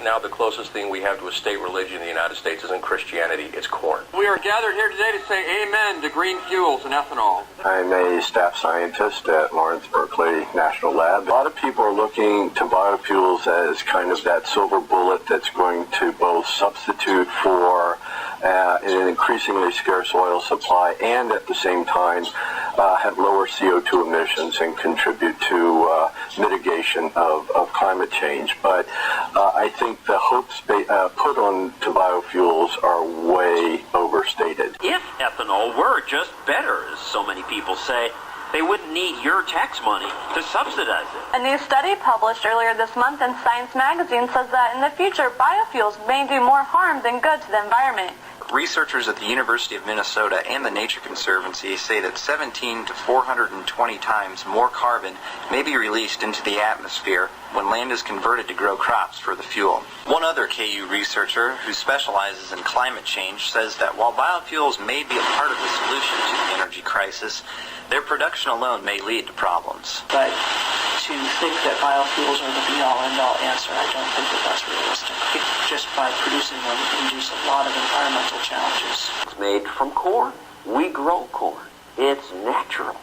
right now the closest thing we have to a state religion in the United States isn't Christianity, it's corn. We are gathered here today to say amen to green fuels and ethanol. I'm a staff scientist at Lawrence Berkeley National Lab. A lot of people are looking to biofuels as kind of that silver bullet that's going to both substitute for an increasingly scarce oil supply and at the same time have lower CO2 emissions and contribute to mitigation of climate change. But I think the hopes put on to biofuels are way overstated. If ethanol were just better, as so many people say, they wouldn't need your tax money to subsidize it. A new study published earlier this month in Science magazine says that in the future, biofuels may do more harm than good to the environment. Researchers at the University of Minnesota and the Nature Conservancy say that 17 to 420 times more carbon may be released into the atmosphere when land is converted to grow crops for the fuel. One other KU researcher who specializes in climate change says that while biofuels may be a part of the solution to the energy crisis, their production alone may lead to problems. But to think that biofuels are the be-all, end-all answer, I don't think that that's realistic. Just by producing them, we induce a lot of environmental challenges. It's made from corn. We grow corn. It's natural.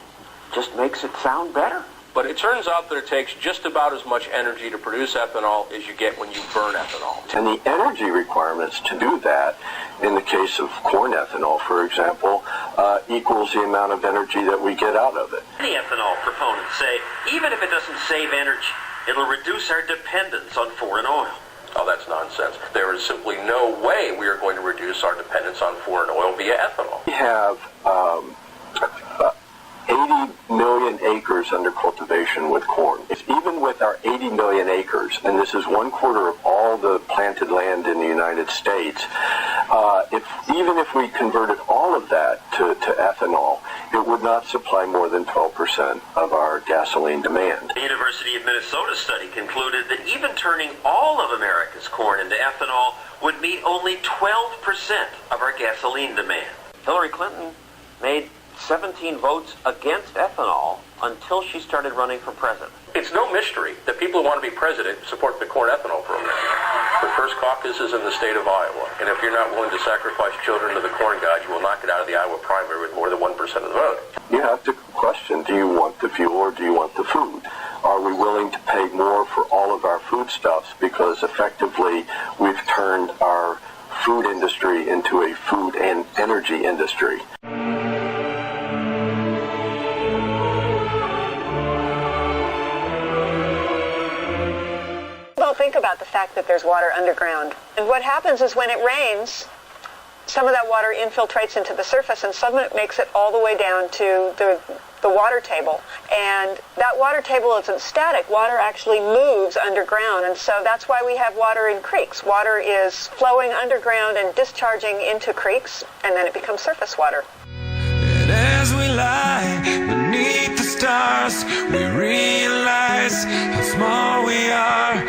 Just makes it sound better. But it turns out that it takes just about as much energy to produce ethanol as you get when you burn ethanol. And the energy requirements to do that, in the case of corn ethanol, for example, equals the amount of energy that we get out of it. Many ethanol proponents say even if it doesn't save energy, it'll reduce our dependence on foreign oil. Oh, that's nonsense. There is simply no way we are going to reduce our dependence on foreign oil via ethanol. We have 80 million acres under cultivation with corn. Even with our 80 million acres, and this is 1/4 of all the planted land in the United States, even if we converted all of that to ethanol, it would not supply more than 12% of our gasoline demand. The University of Minnesota study concluded that even turning all of America's corn into ethanol would meet only 12% of our gasoline demand. Hillary Clinton made 17 votes against ethanol until she started running for president. It's no mystery that people who want to be president support the corn ethanol program. The first caucus is in the state of Iowa, and if you're not willing to sacrifice children to the corn god, you will not get out of the Iowa primary with more than 1% of the vote. You have to question, do you want the fuel or do you want the food? Are we willing to pay more for all of our foodstuffs because effectively we've turned our food industry into a food and energy industry? Think about the fact that there's water underground. And what happens is when it rains, some of that water infiltrates into the surface and some of it makes it all the way down to the water table. And that water table isn't static. Water actually moves underground. And so that's why we have water in creeks. Water is flowing underground and discharging into creeks, and then it becomes surface water. And as we lie beneath the stars, we realize how small we are